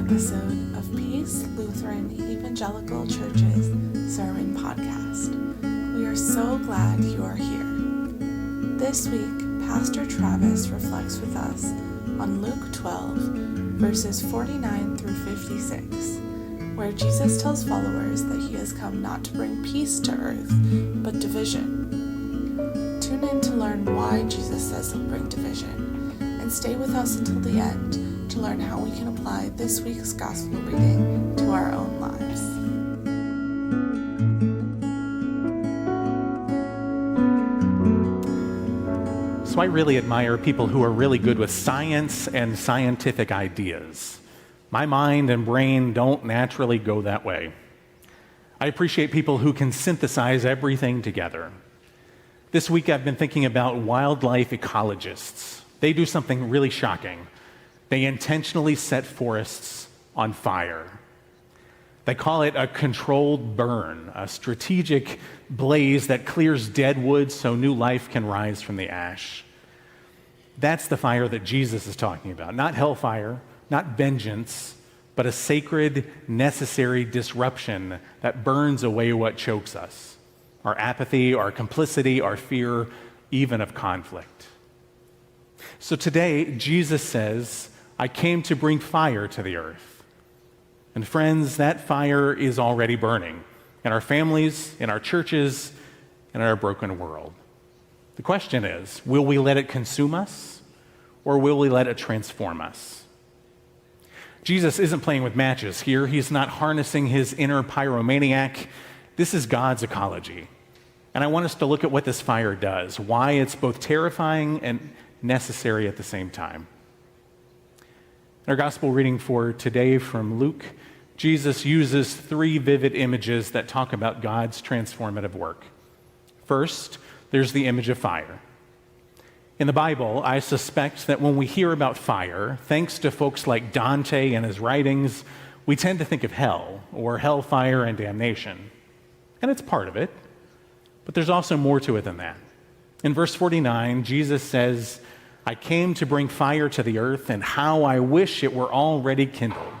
episode of Peace Lutheran Evangelical Church's Sermon Podcast. We are so glad you are here. This week, Pastor Travis reflects with us on Luke 12, verses 49 through 56, where Jesus tells followers that he has come not to bring peace to earth, but division. Tune in to learn why Jesus says he'll bring division, and stay with us until the end to learn how we can apply this week's gospel reading to our own lives. So I really admire people who are really good with science and scientific ideas. My mind and brain don't naturally go that way. I appreciate people who can synthesize everything together. This week I've been thinking about wildlife ecologists. They do something really shocking. They intentionally set forests on fire. They call it a controlled burn, a strategic blaze that clears dead wood so new life can rise from the ash. That's the fire that Jesus is talking about. Not hellfire, not vengeance, but a sacred, necessary disruption that burns away what chokes us. Our apathy, our complicity, our fear, even of conflict. So today, Jesus says, I came to bring fire to the earth. And friends, that fire is already burning in our families, in our churches, and in our broken world. The question is, will we let it consume us, or will we let it transform us? Jesus isn't playing with matches here. He's not harnessing his inner pyromaniac. This is God's ecology. And I want us to look at what this fire does, why it's both terrifying and necessary at the same time. Our gospel reading for today from Luke, Jesus uses three vivid images that talk about God's transformative work. First, there's the image of fire. In the Bible, I suspect that when we hear about fire, thanks to folks like Dante and his writings, we tend to think of hell or hellfire and damnation. And it's part of it, but there's also more to it than that. In verse 49, Jesus says, I came to bring fire to the earth, and how I wish it were already kindled.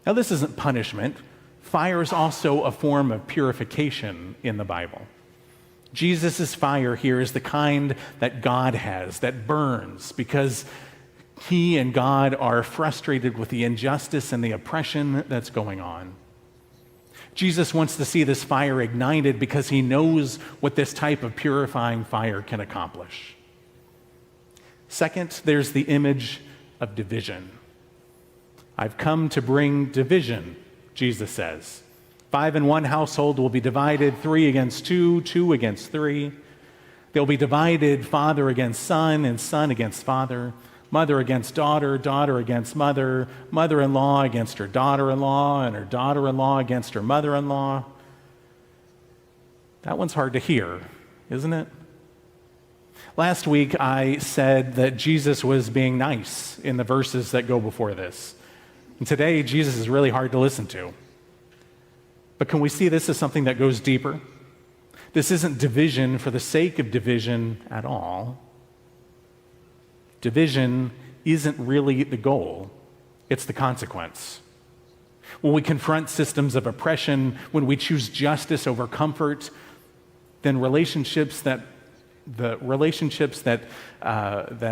Now, this isn't punishment. Fire is also a form of purification in the Bible. Jesus' fire here is the kind that God has, that burns, because he and God are frustrated with the injustice and the oppression that's going on. Jesus wants to see this fire ignited because he knows what this type of purifying fire can accomplish. Second, there's the image of division. I've come to bring division, Jesus says. 5 in one household will be divided, 3 against 2, 2 against 3. They'll be divided, father against son and son against father, mother against daughter, daughter against mother, mother-in-law against her daughter-in-law, and her daughter-in-law against her mother-in-law. That one's hard to hear, isn't it? Last week, I said that Jesus was being nice in the verses that go before this. And today, Jesus is really hard to listen to. But can we see this as something that goes deeper? This isn't division for the sake of division at all. Division isn't really the goal. It's the consequence. When we confront systems of oppression, when we choose justice over comfort, then relationships that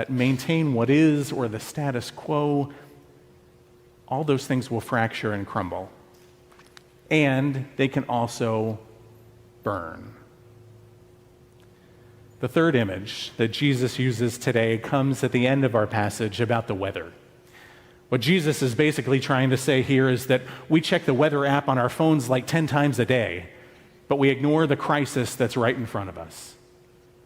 maintain what is or the status quo, all those things will fracture and crumble. And they can also burn. The third image that Jesus uses today comes at the end of our passage about the weather. What Jesus is basically trying to say here is that we check the weather app on our phones like 10 times a day, but we ignore the crisis that's right in front of us.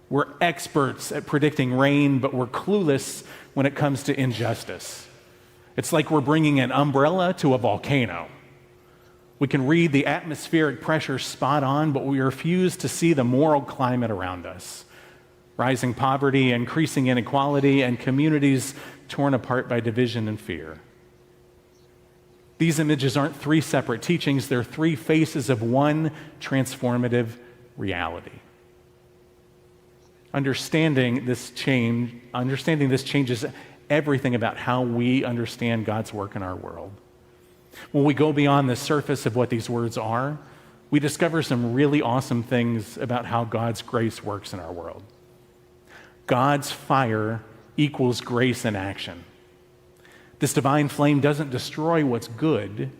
We're experts at predicting rain, but we're clueless when it comes to injustice. It's like we're bringing an umbrella to a volcano. We can read the atmospheric pressure spot on, but we refuse to see the moral climate around us. Rising poverty, increasing inequality, and communities torn apart by division and fear. These images aren't three separate teachings, they're three faces of one transformative reality. Understanding this changes everything about how we understand God's work in our world. When we go beyond the surface of what these words are, we discover some really awesome things about how God's grace works in our world. God's fire equals grace in action. This divine flame doesn't destroy what's good.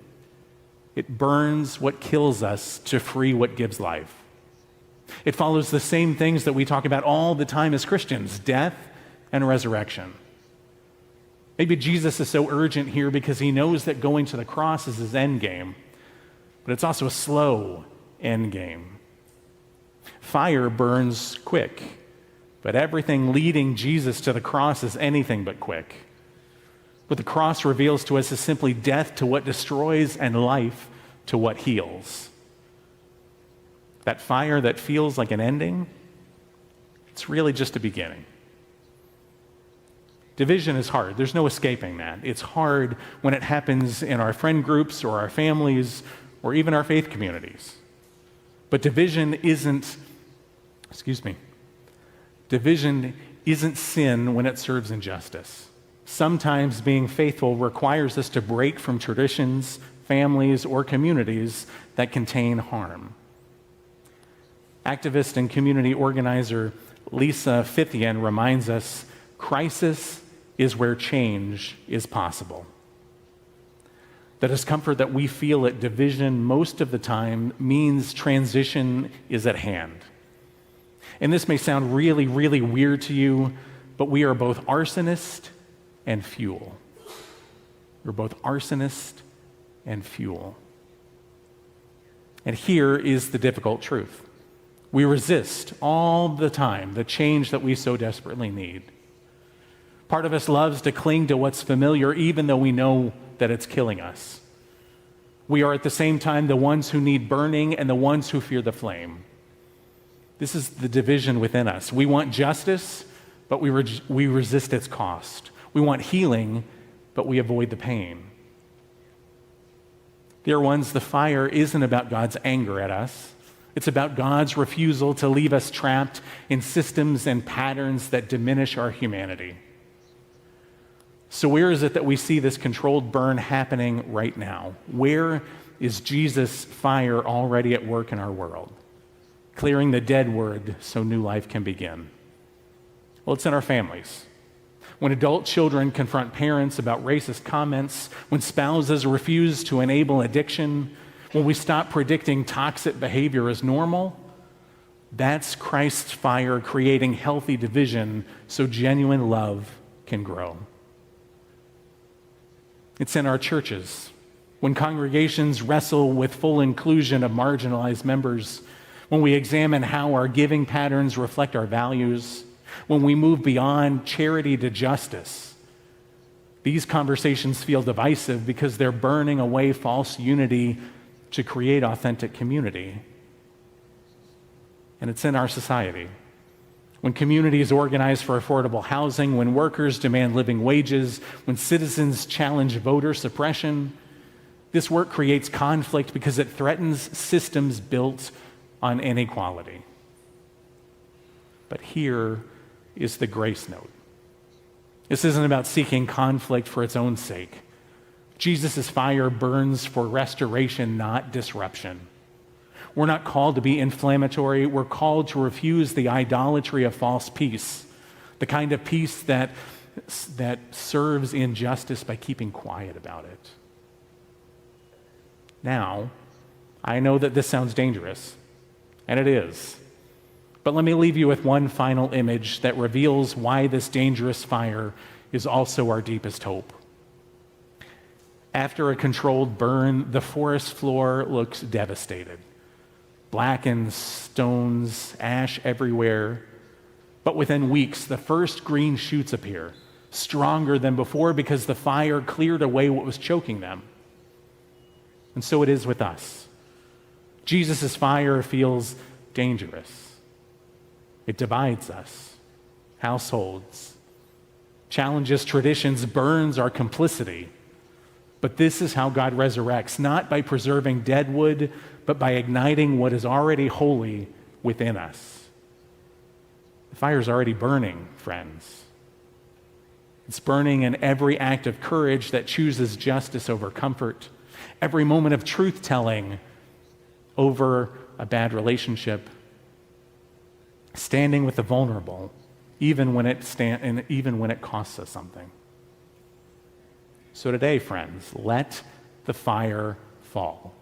It burns what kills us to free what gives life. It follows the same things that we talk about all the time as Christians, death and resurrection. Maybe Jesus is so urgent here because he knows that going to the cross is his end game, but it's also a slow end game. Fire burns quick, but everything leading Jesus to the cross is anything but quick. What the cross reveals to us is simply death to what destroys and life to what heals. That fire that feels like an ending, it's really just a beginning. Division is hard. There's no escaping that. It's hard when it happens in our friend groups or our families or even our faith communities. But division isn't sin when it serves injustice. Sometimes being faithful requires us to break from traditions, families, or communities that contain harm. Activist and community organizer Lisa Fithian reminds us, crisis is where change is possible. The discomfort that we feel at division most of the time means transition is at hand. And this may sound really, really weird to you, but we are both arsonist and fuel. We're both arsonist and fuel. And here is the difficult truth. We resist all the time the change that we so desperately need. Part of us loves to cling to what's familiar even though we know that it's killing us. We are at the same time the ones who need burning and the ones who fear the flame. This is the division within us. We want justice, but we resist its cost. We want healing, but we avoid the pain. Dear ones, the fire isn't about God's anger at us. It's about God's refusal to leave us trapped in systems and patterns that diminish our humanity. So where is it that we see this controlled burn happening right now? Where is Jesus' fire already at work in our world, clearing the dead wood so new life can begin? Well, it's in our families. When adult children confront parents about racist comments, when spouses refuse to enable addiction, when we stop predicting toxic behavior as normal, that's Christ's fire creating healthy division so genuine love can grow. It's in our churches. When congregations wrestle with full inclusion of marginalized members, when we examine how our giving patterns reflect our values, when we move beyond charity to justice, these conversations feel divisive because they're burning away false unity to create authentic community. And it's in our society. When communities organize for affordable housing, when workers demand living wages, when citizens challenge voter suppression, this work creates conflict because it threatens systems built on inequality. But here is the grace note. This isn't about seeking conflict for its own sake. Jesus' fire burns for restoration, not disruption. We're not called to be inflammatory. We're called to refuse the idolatry of false peace, the kind of peace that serves injustice by keeping quiet about it. Now, I know that this sounds dangerous, and it is. But let me leave you with one final image that reveals why this dangerous fire is also our deepest hope. After a controlled burn, the forest floor looks devastated. Blackened stones, ash everywhere. But within weeks, the first green shoots appear, stronger than before because the fire cleared away what was choking them. And so it is with us. Jesus' fire feels dangerous. It divides us, households, challenges traditions, burns our complicity. But this is how God resurrects, not by preserving dead wood, but by igniting what is already holy within us. The fire's already burning, friends. It's burning in every act of courage that chooses justice over comfort, every moment of truth-telling over a bad relationship, standing with the vulnerable, even when it costs us something. So today, friends, let the fire fall.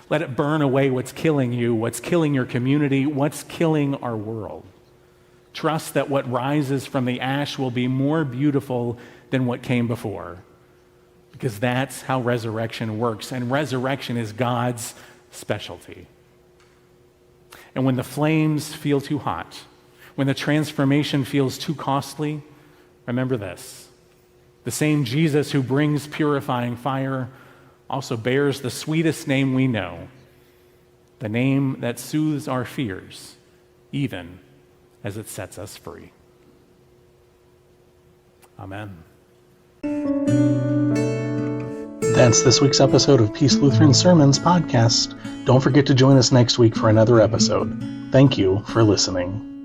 Let it burn away what's killing you, what's killing your community, what's killing our world. Trust that what rises from the ash will be more beautiful than what came before, because that's how resurrection works, and resurrection is God's specialty. And when the flames feel too hot, when the transformation feels too costly, remember this: the same Jesus who brings purifying fire also bears the sweetest name we know, the name that soothes our fears, even as it sets us free. Amen. That's this week's episode of Peace Lutheran Sermons podcast. Don't forget to join us next week for another episode. Thank you for listening.